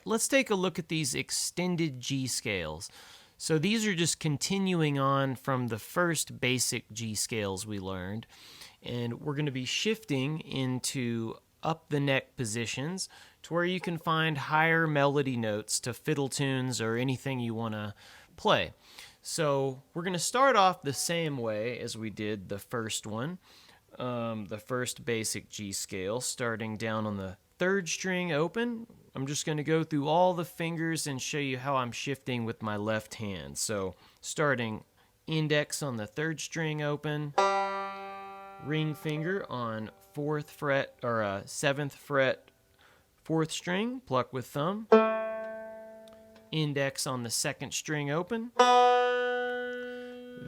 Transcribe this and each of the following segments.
let's take a look at these extended G scales. So these are just continuing on from the first basic G scales we learned, and we're going to be shifting into up the neck positions to where you can find higher melody notes to fiddle tunes or anything you want to play. So we're going to start off the same way as we did the first one, the first basic G scale, starting down on the third string open. I'm just going to go through all the fingers and show you how I'm shifting with my left hand. So starting index on the third string open, ring finger on 4th fret or 7th fret 4th string, pluck with thumb, index on the 2nd string open,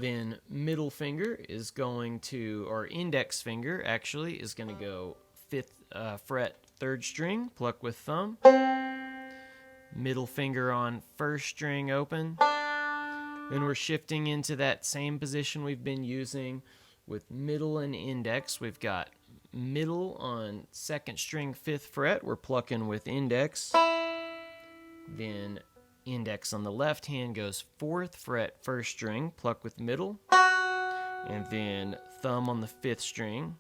then middle finger is going to, or index finger actually, is going to go 5th fret 3rd string, pluck with thumb, middle finger on 1st string open, then we're shifting into that same position we've been using with middle and index. We've got middle on 2nd string 5th fret, we're plucking with index, then index on the left hand goes 4th fret 1st string, pluck with middle, and then thumb on the 5th string.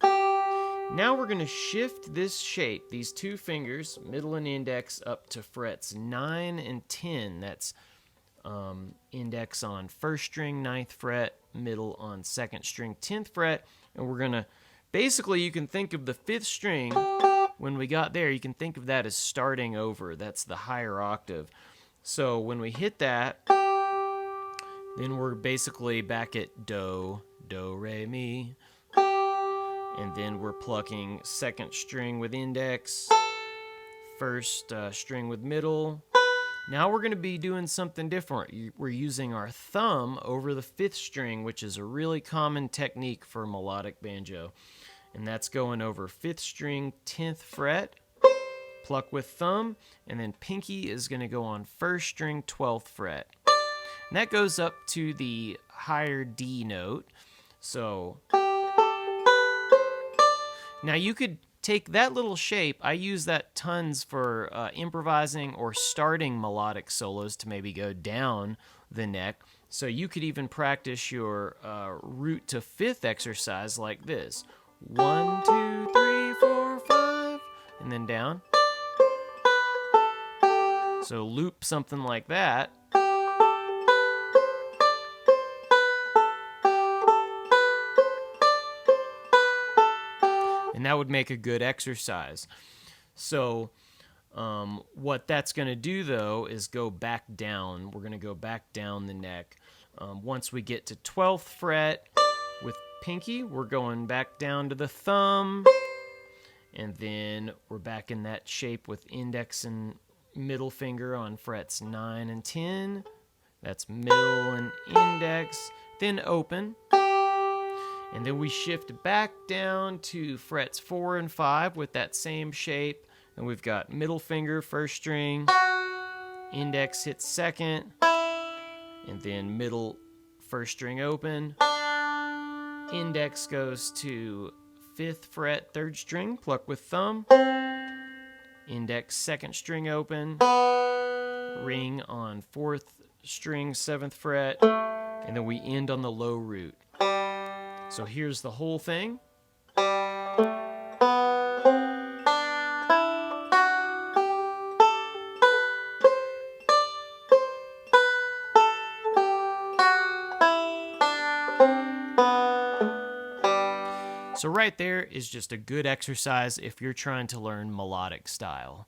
Now we're going to shift this shape, these two fingers, middle and index, up to frets 9 and 10. That's index on 1st string 9th fret, middle on 2nd string 10th fret, and we're going to, basically you can think of the 5th string, when we got there, you can think of that as starting over. That's the higher octave. So when we hit that, then we're basically back at do, re, mi, and then we're plucking 2nd string with index, 1st string with middle. Now we're going to be doing something different. We're using our thumb over the 5th string, which is a really common technique for melodic banjo. And that's going over 5th string, 10th fret, pluck with thumb, and then pinky is going to go on 1st string, 12th fret. And that goes up to the higher D note. So now you could take that little shape. I use that tons for improvising or starting melodic solos to maybe go down the neck. So you could even practice your root to 5th exercise like this. 1, 2, 3, 4, 5, and then down. So loop something like that. And that would make a good exercise. So what that's going to do, though, is go back down. We're going to go back down the neck. Once we get to 12th fret with pinky, we're going back down to the thumb. And then we're back in that shape with index and middle finger on frets 9 and 10. That's middle and index. Then open. And then we shift back down to frets 4 and 5 with that same shape. And we've got middle finger, 1st string, index hits 2nd, and then middle, 1st string open. Index goes to 5th fret, 3rd string, pluck with thumb. Index, 2nd string open. Ring on 4th string, 7th fret. And then we end on the low root. So here's the whole thing. So right there is just a good exercise if you're trying to learn melodic style.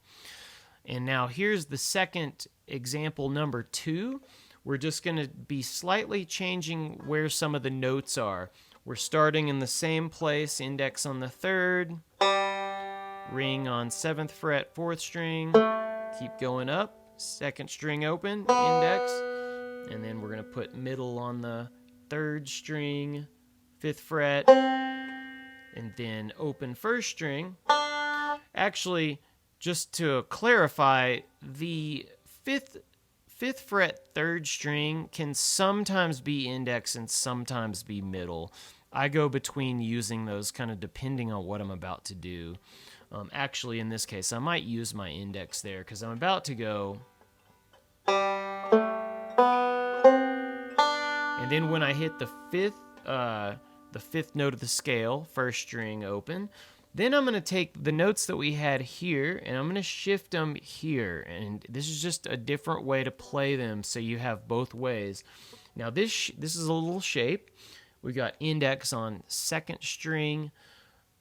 And now here's the second example, number 2. We're just going to be slightly changing where some of the notes are. We're starting in the same place, index on the 3rd, ring on 7th fret, 4th string, keep going up, 2nd string open, index, and then we're going to put middle on the 3rd string, 5th fret, and then open 1st string. Actually, just to clarify, the 5th fret 3rd string can sometimes be index and sometimes be middle. I go between using those kind of depending on what I'm about to do. Actually, in this case, I might use my index there because I'm about to go. And then when I hit the fifth note of the scale, first string open, then I'm going to take the notes that we had here and I'm going to shift them here. And this is just a different way to play them so you have both ways. Now this is a little shape. We got index on second string,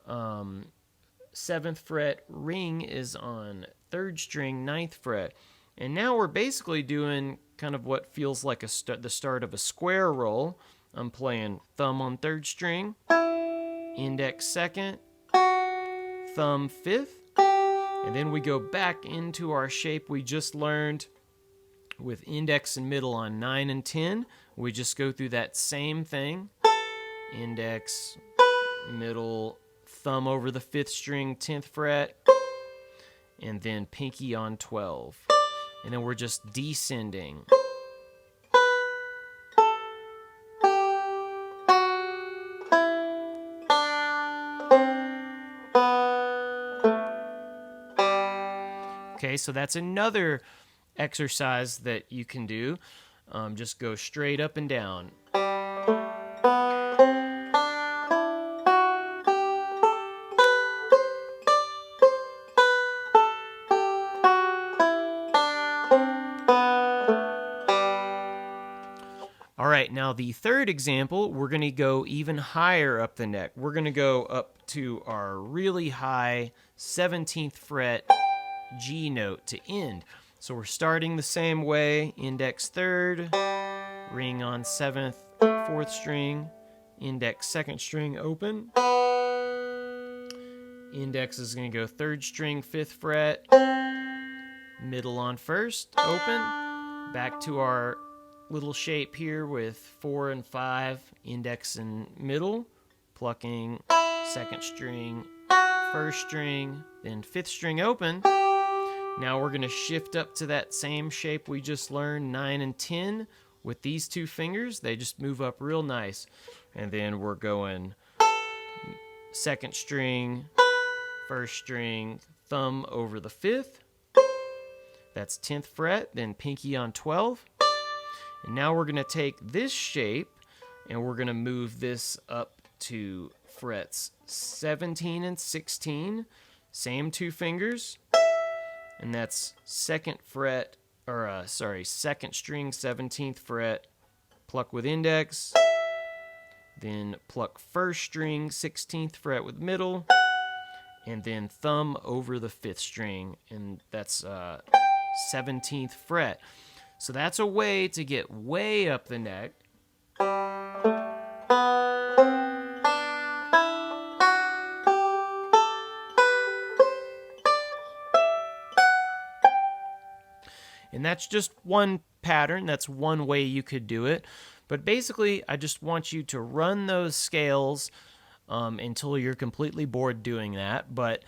7th fret, ring is on 3rd string, 9th fret. And now we're basically doing kind of what feels like the start of a square roll. I'm playing thumb on 3rd string, index 2nd, thumb 5th, and then we go back into our shape we just learned with index and middle on 9 and 10. We just go through that same thing, index, middle, thumb over the 5th string, 10th fret, and then pinky on 12. And then we're just descending. Okay, so that's another exercise that you can do. Just go straight up and down. All right, now the third example, we're going to go even higher up the neck. We're going to go up to our really high 17th fret G note to end. So we're starting the same way, index 3rd, ring on 7th, 4th string, index 2nd string open. Index is going to go 3rd string, 5th fret, middle on 1st, open, back to our little shape here with 4 and 5, index and middle, plucking 2nd string, 1st string, then 5th string open. Now we're going to shift up to that same shape we just learned, 9 and 10, with these two fingers. They just move up real nice. And then we're going 2nd string, 1st string, thumb over the 5th. That's 10th fret, then pinky on 12. And now we're going to take this shape and we're going to move this up to frets 17 and 16, same two fingers, and that's 2nd fret, or 2nd string, 17th fret, pluck with index, then pluck 1st string, 16th fret with middle, and then thumb over the 5th string, and that's 17th fret. So that's a way to get way up the neck. And that's just one pattern. That's one way you could do it. But basically, I just want you to run those scales until you're completely bored doing that. But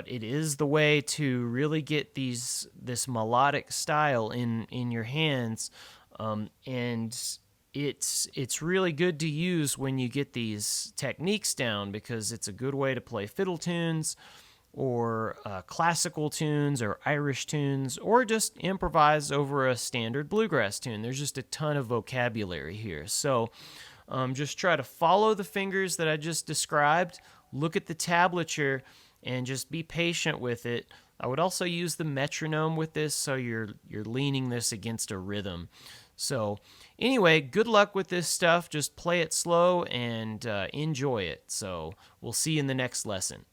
it is the way to really get this melodic style in your hands, and it's really good to use when you get these techniques down, because it's a good way to play fiddle tunes or classical tunes or Irish tunes, or just improvise over a standard bluegrass tune. There's just a ton of vocabulary here. So just try to follow the fingers that I just described, look at the tablature, and just be patient with it. I would also use the metronome with this, so you're leaning this against a rhythm. So anyway, good luck with this stuff. Just play it slow and enjoy it. So we'll see you in the next lesson.